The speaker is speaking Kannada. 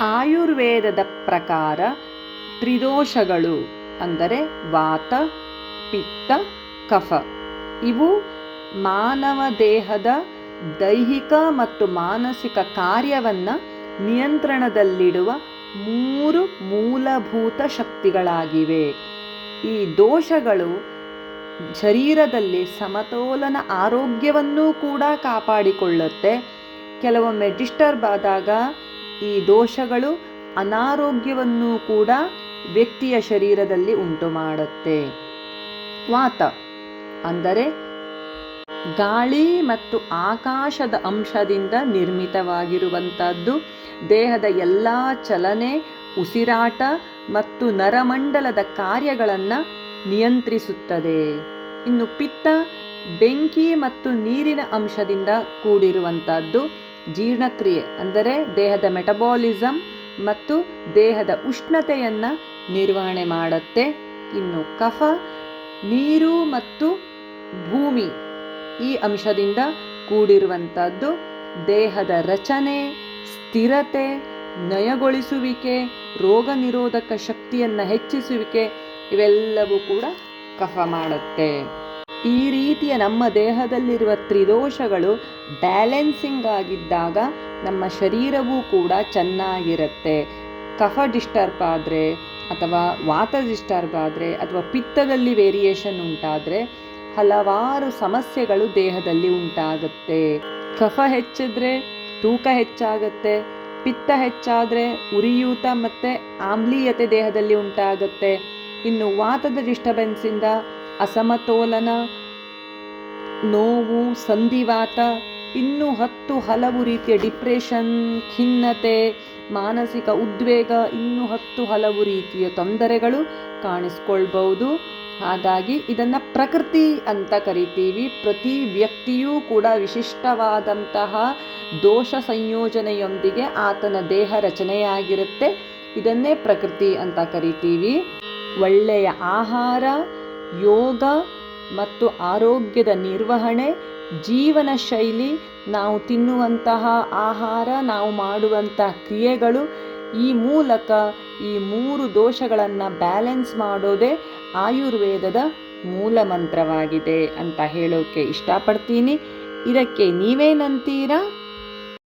ಆಯುರ್ವೇದದ ಪ್ರಕಾರ ತ್ರಿದೋಷಗಳು ಅಂದರೆ ವಾತ, ಪಿತ್ತ, ಕಫ ಇವು ಮಾನವ ದೇಹದ ದೈಹಿಕ ಮತ್ತು ಮಾನಸಿಕ ಕಾರ್ಯವನ್ನು ನಿಯಂತ್ರಣದಲ್ಲಿಡುವ 3 ಮೂಲಭೂತ ಶಕ್ತಿಗಳಾಗಿವೆ. ಈ ದೋಷಗಳು ಶರೀರದಲ್ಲಿ ಸಮತೋಲನ ಆರೋಗ್ಯವನ್ನೂ ಕೂಡ ಕಾಪಾಡಿಕೊಳ್ಳುತ್ತೆ. ಕೆಲವೊಮ್ಮೆ ಡಿಸ್ಟರ್ಬ್ ಆದಾಗ ಈ ದೋಷಗಳು ಅನಾರೋಗ್ಯವನ್ನೂ ಕೂಡ ವ್ಯಕ್ತಿಯ ಶರೀರದಲ್ಲಿ ಉಂಟು ಮಾಡುತ್ತೆ. ವಾತ ಅಂದರೆ ಗಾಳಿ ಮತ್ತು ಆಕಾಶದ ಅಂಶದಿಂದ ನಿರ್ಮಿತವಾಗಿರುವಂಥದ್ದು. ದೇಹದ ಎಲ್ಲ ಚಲನೆ, ಉಸಿರಾಟ ಮತ್ತು ನರಮಂಡಲದ ಕಾರ್ಯಗಳನ್ನು ನಿಯಂತ್ರಿಸುತ್ತದೆ. ಇನ್ನು ಪಿತ್ತ ಬೆಂಕಿ ಮತ್ತು ನೀರಿನ ಅಂಶದಿಂದ ಕೂಡಿರುವಂಥದ್ದು. ಜೀರ್ಣಕ್ರಿಯೆ ಅಂದರೆ ದೇಹದ ಮೆಟಬಾಲಿಸಮ್ ಮತ್ತು ದೇಹದ ಉಷ್ಣತೆಯನ್ನು ನಿರ್ವಹಣೆ ಮಾಡುತ್ತೆ. ಇನ್ನು ಕಫ ನೀರು ಮತ್ತು ಭೂಮಿ ಈ ಅಂಶದಿಂದ ಕೂಡಿರುವಂಥದ್ದು. ದೇಹದ ರಚನೆ, ಸ್ಥಿರತೆ, ನಯಗೊಳಿಸುವಿಕೆ, ರೋಗ ನಿರೋಧಕ ಶಕ್ತಿಯನ್ನು ಹೆಚ್ಚಿಸುವಿಕೆ ಇವೆಲ್ಲವೂ ಕೂಡ ಕಫ ಮಾಡುತ್ತೆ. ಈ ರೀತಿಯ ನಮ್ಮ ದೇಹದಲ್ಲಿರುವ ತ್ರಿದೋಷಗಳು ಬ್ಯಾಲೆನ್ಸಿಂಗ್ ಆಗಿದ್ದಾಗ ನಮ್ಮ ಶರೀರವೂ ಕೂಡ ಚೆನ್ನಾಗಿರುತ್ತೆ. ಕಫ ಡಿಸ್ಟರ್ಬ್ ಆದರೆ ಅಥವಾ ವಾತ ಡಿಸ್ಟರ್ಬ್ ಆದರೆ ಅಥವಾ ಪಿತ್ತದಲ್ಲಿ ವೇರಿಯೇಷನ್ ಉಂಟಾದರೆ ಹಲವಾರು ಸಮಸ್ಯೆಗಳು ದೇಹದಲ್ಲಿ ಉಂಟಾಗುತ್ತೆ. ಕಫ ಹೆಚ್ಚಿದ್ರೆ ತೂಕ ಹೆಚ್ಚಾಗುತ್ತೆ, ಪಿತ್ತ ಹೆಚ್ಚಾದರೆ ಉರಿಯೂತ ಮತ್ತು ಆಮ್ಲೀಯತೆ ದೇಹದಲ್ಲಿ ಉಂಟಾಗುತ್ತೆ. ಇನ್ನು ವಾತದ ಡಿಸ್ಟರ್ಬೆನ್ಸಿಂದ ಅಸಮತೋಲನ, ನೋವು, ಸಂಧಿವಾತ, ಇನ್ನೂ ಹಲವು ರೀತಿಯ ಡಿಪ್ರೆಷನ್, ಖಿನ್ನತೆ, ಮಾನಸಿಕ ಉದ್ವೇಗ, ಇನ್ನೂ ಹಲವು ರೀತಿಯ ತೊಂದರೆಗಳು ಕಾಣಿಸ್ಕೊಳ್ಬಹುದು. ಹಾಗಾಗಿ ಇದನ್ನು ಪ್ರಕೃತಿ ಅಂತ ಕರಿತೀವಿ. ಪ್ರತಿ ವ್ಯಕ್ತಿಯೂ ಕೂಡ ವಿಶಿಷ್ಟವಾದಂತಹ ದೋಷ ಸಂಯೋಜನೆಯೊಂದಿಗೆ ಆತನ ದೇಹ ರಚನೆಯಾಗಿರುತ್ತೆ. ಇದನ್ನೇ ಪ್ರಕೃತಿ ಅಂತ ಕರಿತೀವಿ. ಒಳ್ಳೆಯ ಆಹಾರ, ಯೋಗ ಮತ್ತು ಆರೋಗ್ಯದ ನಿರ್ವಹಣೆ, ಜೀವನ ಶೈಲಿ, ನಾವು ತಿನ್ನುವಂತಹ ಆಹಾರ, ನಾವು ಮಾಡುವಂತಹ ಕ್ರಿಯೆಗಳು, ಈ ಮೂಲಕ ಈ 3 ದೋಷಗಳನ್ನು ಬ್ಯಾಲೆನ್ಸ್ ಮಾಡೋದೇ ಆಯುರ್ವೇದದ ಮೂಲ ಮಂತ್ರವಾಗಿದೆ ಅಂತ ಹೇಳೋಕೆ ಇಷ್ಟಪಡ್ತೀನಿ. ಇದಕ್ಕೆ ನೀವೇನಂತೀರಾ?